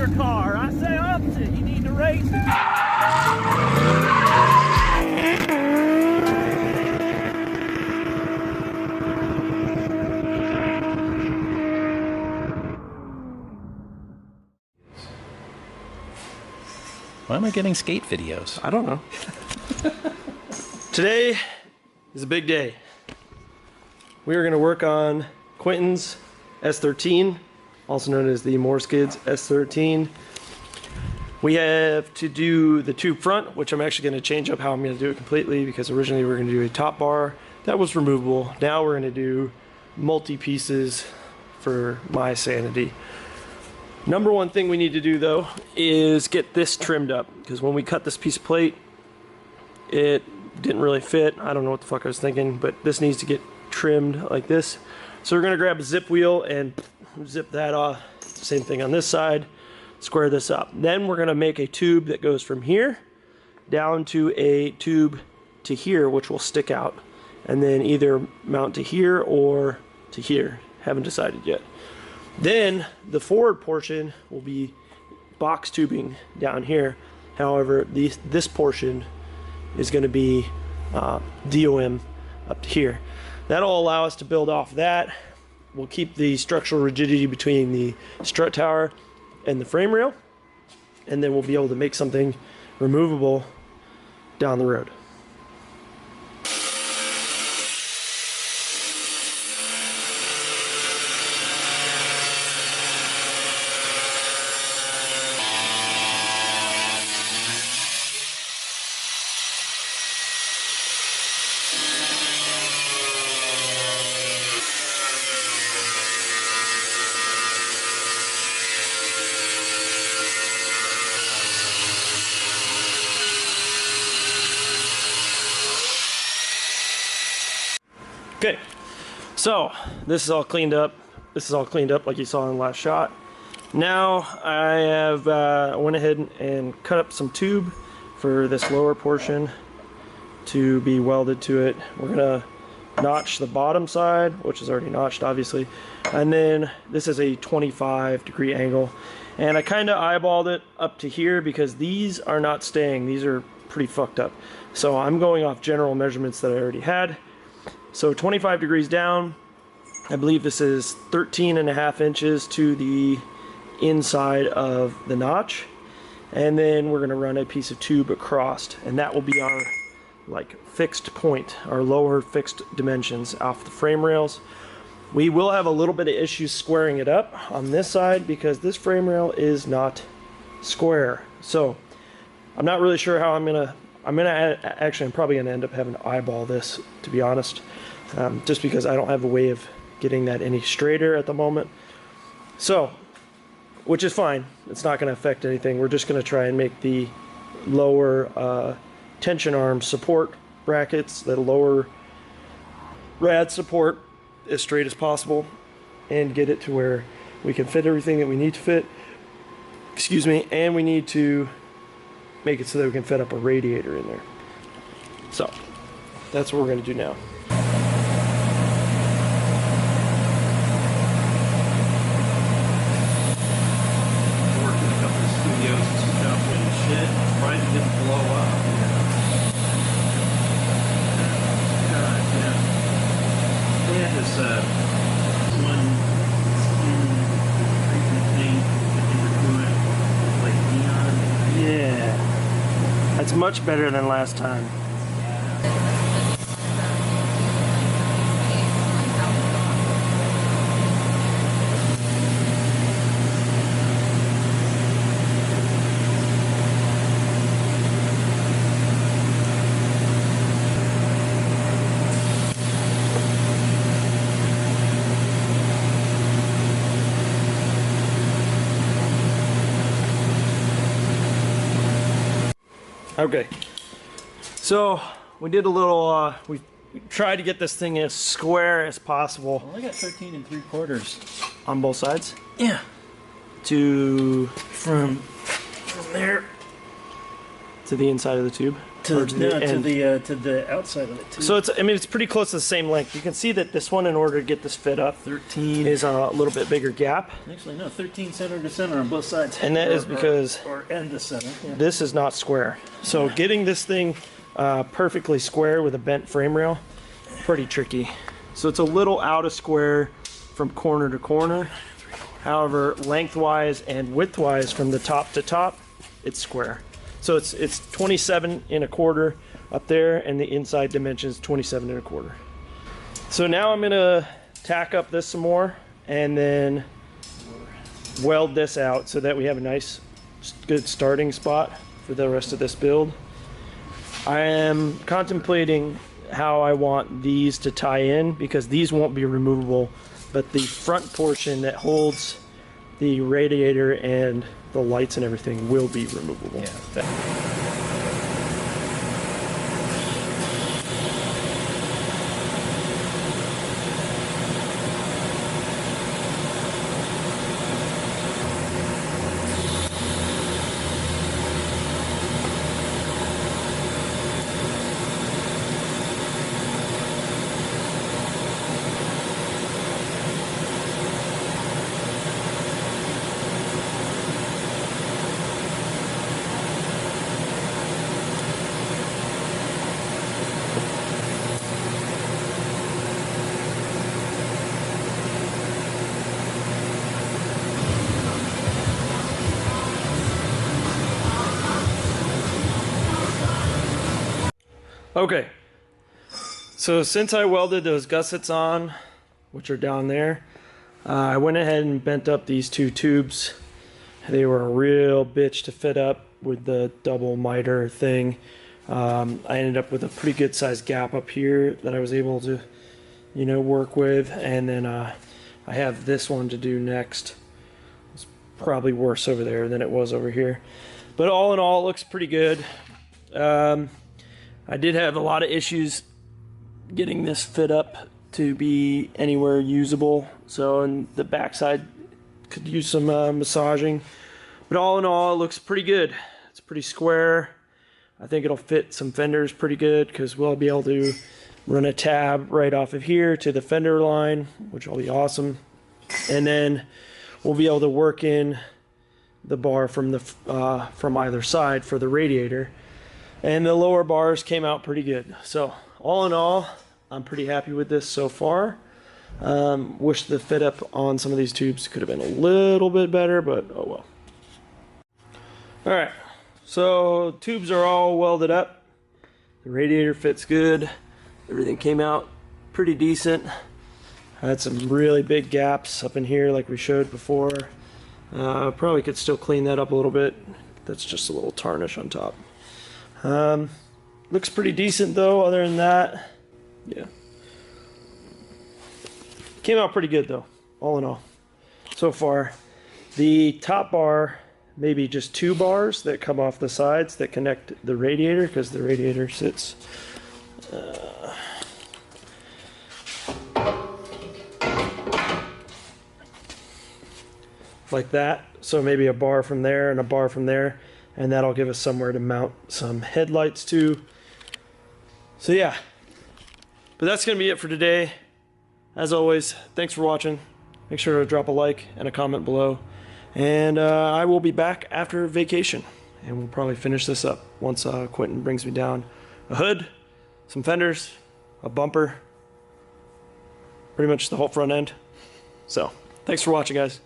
your car. I say opposite. You need to race it. Why am I getting skate videos? I don't know. Today is a big day. We are going to work on Quentin's S13, also known as the Skids S13. We have to do the tube front, which I'm actually going to change up how I'm going to do it completely, because originally we were going to do a top bar that was removable. Now we're going to do multi-pieces for my sanity. Number one thing we need to do though is get this trimmed up, because when we cut this piece of plate, it didn't really fit. I don't know what the fuck I was thinking, but this needs to get trimmed like this. So we're gonna grab a zip wheel and zip that off. Same thing on this side, square this up. Then we're gonna make a tube that goes from here down to a tube to here, which will stick out, and then either mount to here or to here. Haven't decided yet. Then the forward portion will be box tubing down here. However, this portion is going to be DOM up to here. That'll allow us to build off that. We'll keep the structural rigidity between the strut tower and the frame rail, and then we'll be able to make something removable down the road. Okay, so this is all cleaned up. This is all cleaned up like you saw in the last shot. Now I have went ahead and cut up some tube for this lower portion to be welded to it. We're gonna notch the bottom side, which is already notched obviously, and then this is a 25-degree angle, and I kind of eyeballed it up to here because these are not staying. These are pretty fucked up, so I'm going off general measurements that I already had. So 25 degrees down, I believe this is 13.5 inches to the inside of the notch, and then we're gonna run a piece of tube across, and that will be our like fixed point, our lower fixed dimensions off the frame rails. We will have a little bit of issues squaring it up on this side because this frame rail is not square. So I'm not really sure how I'm probably gonna end up having to eyeball this, to be honest, just because I don't have a way of getting that any straighter at the moment. So, which is fine. It's not gonna affect anything. We're just gonna try and make the lower tension arm support brackets, the lower rad support, as straight as possible, and get it to where we can fit everything that we need to fit. Excuse me, and we need to make it so that we can fit up a radiator in there. So that's what we're going to do now. Worked in a couple of studios and stuff and shit. Surprised it didn't blow up. God, yeah. They had this one skin treatment thing that they were doing, like neon. Yeah, that's much better than last time. Okay, so we did a little, we tried to get this thing as square as possible. Well, I got 13 3/4 on both sides. Yeah. From there to the inside of the tube. Or to the end? to the outside of it too. So it's, I mean, it's pretty close to the same length. You can see that this one, in order to get this fit up, 13 is a little bit bigger gap. Actually, no, 13 center to center on both sides. And that is because or end to center. Yeah. this is not square. So getting this thing perfectly square with a bent frame rail, pretty tricky. So it's a little out of square from corner to corner. However, lengthwise and widthwise from the top to top, it's square. So it's 27 1/4 up there, and the inside dimensions 27 1/4. So now I'm gonna tack up this some more and then weld this out so that we have a nice, good starting spot for the rest of this build. I am contemplating how I want these to tie in, because these won't be removable, but the front portion that holds the radiator and the lights and everything will be removable. Yeah. Okay, so since I welded those gussets on, which are down there, I went ahead and bent up these two tubes. They were a real bitch to fit up with the double miter thing. I ended up with a pretty good sized gap up here that I was able to, you know, work with. And then I have this one to do next. It's probably worse over there than it was over here. But all in all, it looks pretty good. I did have a lot of issues getting this fit up to be anywhere usable. So, and the backside could use some massaging. But all in all, it looks pretty good. It's pretty square. I think it'll fit some fenders pretty good, because we'll be able to run a tab right off of here to the fender line, which will be awesome. And then we'll be able to work in the bar from the from either side for the radiator. And the lower bars came out pretty good. So all in all, I'm pretty happy with this so far. Wish the fit up on some of these tubes could have been a little bit better, but oh well. All right, so tubes are all welded up. The radiator fits good. Everything came out pretty decent. I had some really big gaps up in here like we showed before. Probably could still clean that up a little bit. That's just a little tarnish on top. Looks pretty decent though, other than that. Yeah. Came out pretty good though, all in all. So far, the top bar, maybe just 2 bars that come off the sides that connect the radiator, because the radiator sits like that. So maybe a bar from there and a bar from there, and that'll give us somewhere to mount some headlights to. So yeah, but that's gonna be it for today. As always, thanks for watching. Make sure to drop a like and a comment below, and I will be back after vacation, and we'll probably finish this up once Quentin brings me down a hood, some fenders, a bumper, pretty much the whole front end. So thanks for watching, guys.